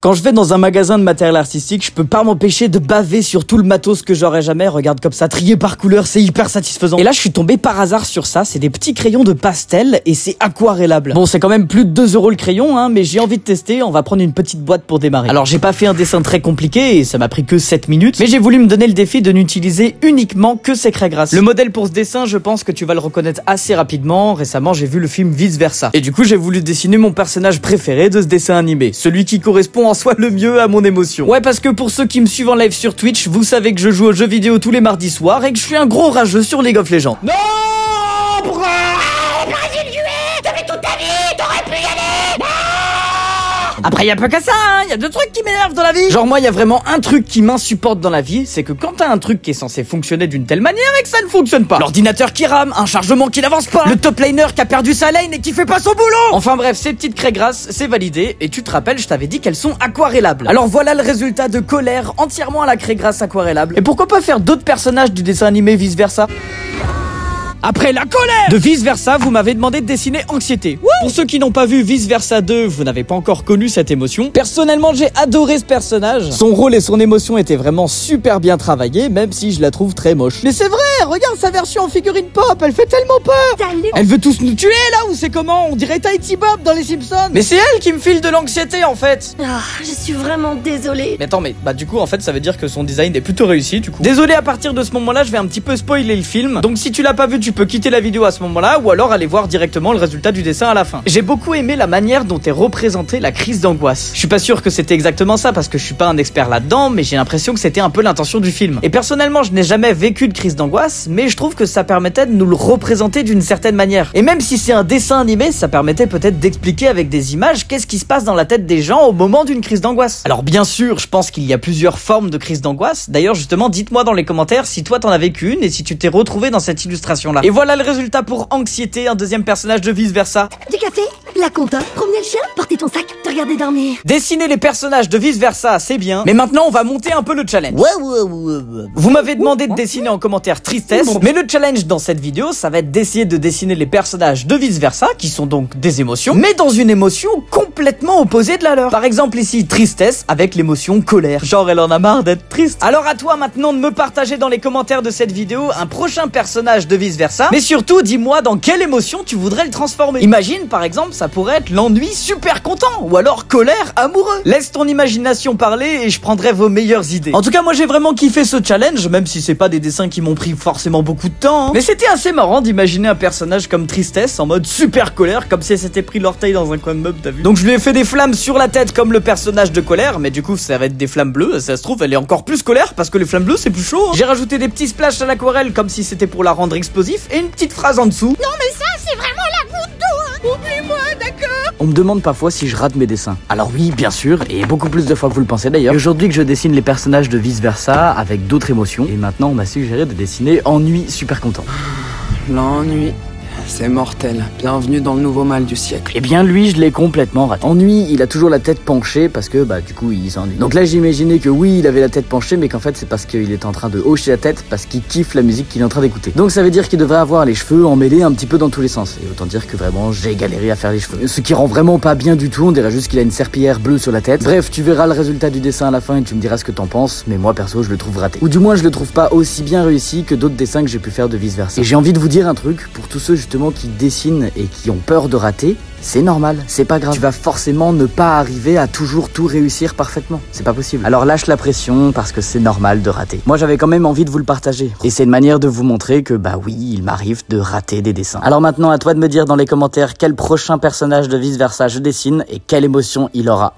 Quand je vais dans un magasin de matériel artistique, je peux pas m'empêcher de baver sur tout le matos que j'aurais jamais. Regarde comme ça, trié par couleur, c'est hyper satisfaisant. Et là, je suis tombé par hasard sur ça. C'est des petits crayons de pastel et c'est aquarellable. Bon, c'est quand même plus de 2 € le crayon, hein, mais j'ai envie de tester. On va prendre une petite boîte pour démarrer. Alors, j'ai pas fait un dessin très compliqué et ça m'a pris que 7 minutes, mais j'ai voulu me donner le défi de n'utiliser uniquement que ces craies grasses. Le modèle pour ce dessin, je pense que tu vas le reconnaître assez rapidement. Récemment, j'ai vu le film Vice Versa. Et du coup, j'ai voulu dessiner mon personnage préféré de ce dessin animé. Celui qui correspond en soi le mieux à mon émotion. Ouais, parce que pour ceux qui me suivent en live sur Twitch, vous savez que je joue aux jeux vidéo tous les mardis soirs et que je suis un gros rageux sur League of Legends. Non, pourquoi Brésil joué depuis toute ta vie, t'aurais pu y aller. Non. Après, y a pas qu'à ça, hein. Y a 2 trucs qui m'énervent dans la vie. Genre moi, y a vraiment un truc qui m'insupporte dans la vie, c'est que quand t'as un truc qui est censé fonctionner d'une telle manière et que ça ne fonctionne pas. L'ordinateur qui rame, un chargement qui n'avance pas, le top laner qui a perdu sa lane et qui fait pas son boulot. Enfin bref, ces petites craies grasses, c'est validé. Et tu te rappelles, je t'avais dit qu'elles sont aquarellables. Alors voilà le résultat de Colère entièrement à la craie grasse aquarellable. Et pourquoi pas faire d'autres personnages du dessin animé Vice Versa? Après la colère de Vice Versa, vous m'avez demandé de dessiner Anxiété. Pour ceux qui n'ont pas vu Vice Versa 2, vous n'avez pas encore connu cette émotion. Personnellement, j'ai adoré ce personnage. Son rôle et son émotion étaient vraiment super bien travaillés, même si je la trouve très moche. Mais c'est vrai, regarde sa version en figurine pop, elle fait tellement peur. Salut. Elle veut tous nous tuer là, ou c'est comment? On dirait Tahiti Bob dans les Simpsons. Mais c'est elle qui me file de l'anxiété en fait. Ah, je suis vraiment désolée. Mais attends, mais bah du coup en fait ça veut dire que son design est plutôt réussi du coup. Désolé, à partir de ce moment-là, je vais un petit peu spoiler le film. Donc si tu l'as pas vu, tu peux quitter la vidéo à ce moment-là ou alors aller voir directement le résultat du dessin à la fin. J'ai beaucoup aimé la manière dont est représentée la crise d'angoisse. Je suis pas sûr que c'était exactement ça parce que je suis pas un expert là-dedans, mais j'ai l'impression que c'était un peu l'intention du film. Et personnellement, je n'ai jamais vécu de crise d'angoisse, mais je trouve que ça permettait de nous le représenter d'une certaine manière. Et même si c'est un dessin animé, ça permettait peut-être d'expliquer avec des images qu'est-ce qui se passe dans la tête des gens au moment d'une crise d'angoisse. Alors bien sûr, je pense qu'il y a plusieurs formes de crise d'angoisse. D'ailleurs, justement, dites-moi dans les commentaires si toi t'en as vécu une et si tu t'es retrouvé dans cette illustration-là. Et voilà le résultat pour Anxiété, un deuxième personnage de Vice Versa. Du café, la compta, promener le chien, porter ton sac, te regarder dormir. Dessiner les personnages de Vice Versa, c'est bien, mais maintenant on va monter un peu le challenge. Vous m'avez demandé de dessiner en commentaire Tristesse, mais le challenge dans cette vidéo, ça va être d'essayer de dessiner les personnages de Vice Versa, qui sont donc des émotions, mais dans une émotion complètement opposée de la leur. Par exemple ici, Tristesse avec l'émotion colère. Genre elle en a marre d'être triste. Alors à toi maintenant de me partager dans les commentaires de cette vidéo un prochain personnage de Vice Versa, mais surtout dis-moi dans quelle émotion tu voudrais le transformer. Imagine par exemple, ça pourrait être l'ennui super content, ou alors colère amoureux. Laisse ton imagination parler et je prendrai vos meilleures idées. En tout cas, moi j'ai vraiment kiffé ce challenge, même si c'est pas des dessins qui m'ont pris forcément beaucoup de temps, hein. Mais c'était assez marrant d'imaginer un personnage comme Tristesse en mode super colère, comme si elle s'était pris l'orteil dans un coin de meuble, t'as vu? Donc je lui ai fait des flammes sur la tête comme le personnage de Colère, mais du coup ça va être des flammes bleues. Ça se trouve elle est encore plus colère parce que les flammes bleues c'est plus chaud, hein. J'ai rajouté des petits splashes à l'aquarelle comme si c'était pour la rendre explosif et une petite phrase en dessous. Non mais ça, c'est vraiment la goutte d'eau. Oublie-moi, d'accord? On me demande parfois si je rate mes dessins. Alors oui, bien sûr, et beaucoup plus de fois que vous le pensez d'ailleurs. Aujourd'hui que je dessine les personnages de Vice Versa avec d'autres émotions, et maintenant on m'a suggéré de dessiner Ennui super content. L'ennui, c'est mortel. Bienvenue dans le nouveau mal du siècle. Eh bien lui, je l'ai complètement raté. Ennui, il a toujours la tête penchée parce que bah du coup il s'ennuie. Donc là j'imaginais que oui, il avait la tête penchée, mais qu'en fait c'est parce qu'il est en train de hocher la tête parce qu'il kiffe la musique qu'il est en train d'écouter. Donc ça veut dire qu'il devrait avoir les cheveux emmêlés un petit peu dans tous les sens. Et autant dire que vraiment j'ai galéré à faire les cheveux. Ce qui rend vraiment pas bien du tout, on dirait juste qu'il a une serpillière bleue sur la tête. Bref, tu verras le résultat du dessin à la fin et tu me diras ce que t'en penses, mais moi perso je le trouve raté. Ou du moins je le trouve pas aussi bien réussi que d'autres dessins que j'ai pu faire de Vice Versa. Et j'ai envie de vous dire un truc, pour tous ceux justement qui dessinent et qui ont peur de rater, c'est normal, c'est pas grave. Tu vas forcément ne pas arriver à toujours tout réussir parfaitement. C'est pas possible. Alors lâche la pression parce que c'est normal de rater. Moi j'avais quand même envie de vous le partager. Et c'est une manière de vous montrer que bah oui, il m'arrive de rater des dessins. Alors maintenant à toi de me dire dans les commentaires quel prochain personnage de Vice Versa je dessine et quelle émotion il aura.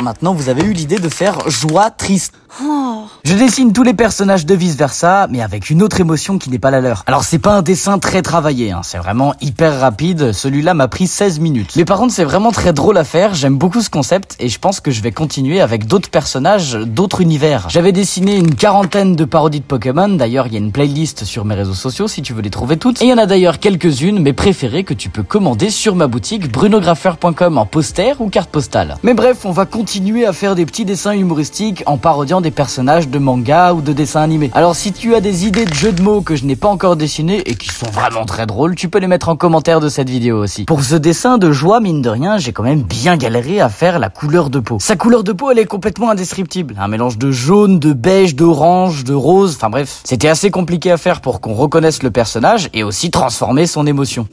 Maintenant vous avez eu l'idée de faire joie triste. Oh. Je dessine tous les personnages de Vice Versa, mais avec une autre émotion qui n'est pas la leur. Alors c'est pas un dessin très travaillé, hein, c'est vraiment hyper rapide, celui-là m'a pris 16 minutes. Mais par contre c'est vraiment très drôle à faire, j'aime beaucoup ce concept, et je pense que je vais continuer avec d'autres personnages, d'autres univers. J'avais dessiné une 40aine de parodies de Pokémon, d'ailleurs il y a une playlist sur mes réseaux sociaux si tu veux les trouver toutes. Et il y en a d'ailleurs quelques-unes, mes préférées que tu peux commander sur ma boutique brunographer.com en poster ou carte postale. Mais bref, on va continuer à faire des petits dessins humoristiques en parodiant des personnages de manga ou de dessins animés. Alors si tu as des idées de jeux de mots que je n'ai pas encore dessinés et qui sont vraiment très drôles, tu peux les mettre en commentaire de cette vidéo aussi. Pour ce dessin de joie, mine de rien, j'ai quand même bien galéré à faire la couleur de peau. Sa couleur de peau, elle est complètement indescriptible. Un mélange de jaune, de beige, d'orange, de rose, enfin bref. C'était assez compliqué à faire pour qu'on reconnaisse le personnage et aussi transformer son émotion.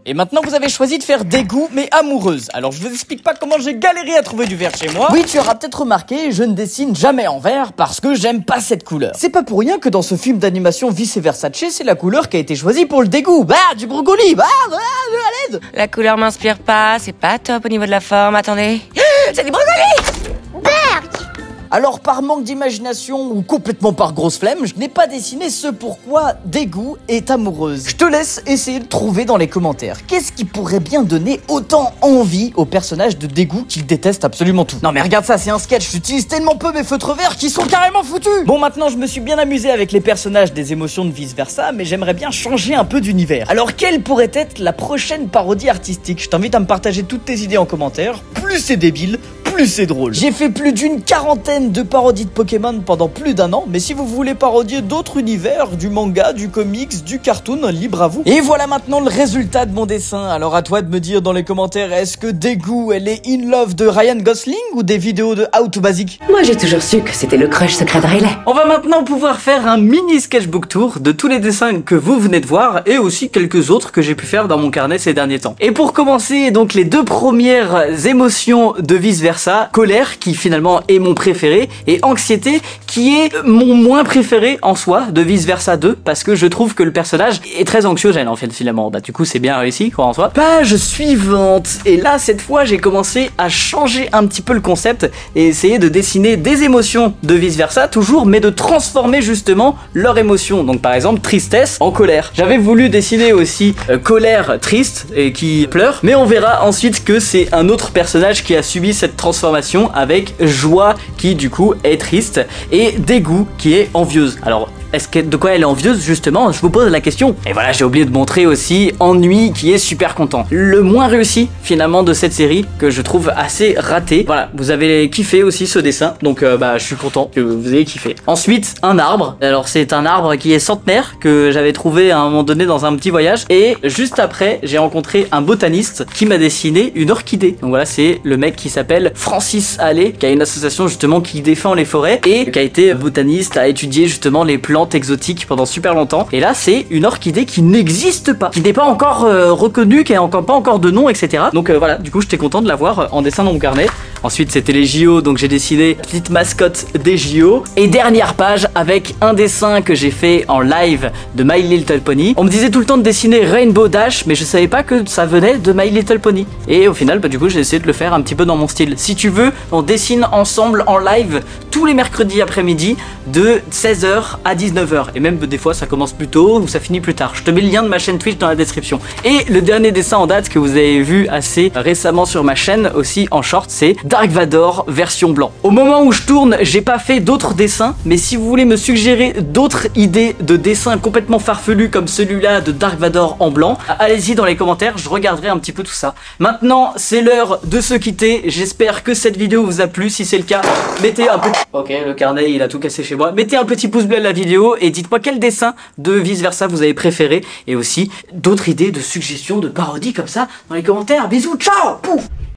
Et maintenant vous avez choisi de faire dégoût mais amoureuse. Alors je vous explique pas comment j'ai galéré à trouver du vert chez moi. Oui, tu auras peut-être remarqué, je ne dessine jamais en vert parce que j'aime pas cette couleur. C'est pas pour rien que dans ce film d'animation Vice Versace, c'est la couleur qui a été choisie pour le dégoût. Bah, du brocoli, bah, à l'aide. La couleur m'inspire pas, c'est pas top au niveau de la forme, attendez. C'est du brocoli! Alors par manque d'imagination ou complètement par grosse flemme, je n'ai pas dessiné ce pourquoi dégoût est amoureuse. Je te laisse essayer de trouver dans les commentaires. Qu'est-ce qui pourrait bien donner autant envie au personnage de dégoût qu'il déteste absolument tout? Non mais regarde ça, c'est un sketch, j'utilise tellement peu mes feutres verts qu'ils sont carrément foutus. Bon, maintenant je me suis bien amusé avec les personnages des émotions de Vice Versa, mais j'aimerais bien changer un peu d'univers. Alors quelle pourrait être la prochaine parodie artistique? Je t'invite à me partager toutes tes idées en commentaire. Plus c'est débile, plus c'est drôle. J'ai fait plus d'une quarantaine de parodies de Pokémon pendant plus d'un an, mais si vous voulez parodier d'autres univers, du manga, du comics, du cartoon, libre à vous. Et voilà maintenant le résultat de mon dessin. Alors à toi de me dire dans les commentaires, est-ce que dégoût elle est in love de Ryan Gosling ou des vidéos de How to Basic? Moi j'ai toujours su que c'était le crush secret de Riley. On va maintenant pouvoir faire un mini sketchbook tour de tous les dessins que vous venez de voir et aussi quelques autres que j'ai pu faire dans mon carnet ces derniers temps. Et pour commencer, donc les deux premières émotions de Vice Versa, colère qui finalement est mon préféré et anxiété qui est mon moins préféré en soi de Vice Versa 2 parce que je trouve que le personnage est très anxiogène en fait finalement. Bah du coup c'est bien réussi quoi en soi. Page suivante, et là cette fois j'ai commencé à changer un petit peu le concept et essayer de dessiner des émotions de Vice Versa toujours, mais de transformer justement leur émotion. Donc par exemple tristesse en colère. J'avais voulu dessiner aussi colère triste et qui pleure, mais on verra ensuite que c'est un autre personnage qui a subi cette transformation avec joie qui du coup est triste et dégoût qui est envieuse. Alors de quoi elle est envieuse justement? Je vous pose la question. Et voilà, j'ai oublié de montrer aussi ennui qui est super content. Le moins réussi finalement de cette série que je trouve assez raté. Voilà, vous avez kiffé aussi ce dessin, donc bah je suis content que vous ayez kiffé. Ensuite, un arbre. Alors c'est un arbre qui est centenaire que j'avais trouvé à un moment donné dans un petit voyage et juste après j'ai rencontré un botaniste qui m'a dessiné une orchidée. Donc voilà, c'est le mec qui s'appelle Francis Allais, qui a une association justement qui défend les forêts et qui a été botaniste, a étudié justement les plantes exotiques pendant super longtemps. Et là c'est une orchidée qui n'existe pas, qui n'est pas encore reconnue, qui n'a pas encore de nom, etc. Donc voilà, du coup j'étais content de l'avoir en dessin dans mon carnet. Ensuite c'était les JO, donc j'ai dessiné la petite mascotte des JO. Et dernière page avec un dessin que j'ai fait en live de My Little Pony. On me disait tout le temps de dessiner Rainbow Dash, mais je savais pas que ça venait de My Little Pony. Et au final bah du coup j'ai essayé de le faire un petit peu dans mon style. Si tu veux, on dessine ensemble en live tous les mercredis après-midi de 16h à 19h. Et même des fois ça commence plus tôt ou ça finit plus tard. Je te mets le lien de ma chaîne Twitch dans la description. Et le dernier dessin en date que vous avez vu assez récemment sur ma chaîne aussi en short, c'est Dark Vador version blanc. Au moment où je tourne, j'ai pas fait d'autres dessins, mais si vous voulez me suggérer d'autres idées de dessins complètement farfelus comme celui-là de Dark Vador en blanc, allez-y dans les commentaires, je regarderai un petit peu tout ça. Maintenant, c'est l'heure de se quitter. J'espère que cette vidéo vous a plu. Si c'est le cas, mettez un petit... Ok, le carnet il a tout cassé chez moi. Mettez un petit pouce bleu à la vidéo et dites-moi quel dessin de Vice Versa vous avez préféré et aussi d'autres idées de suggestions de parodies comme ça dans les commentaires. Bisous, ciao, pouf.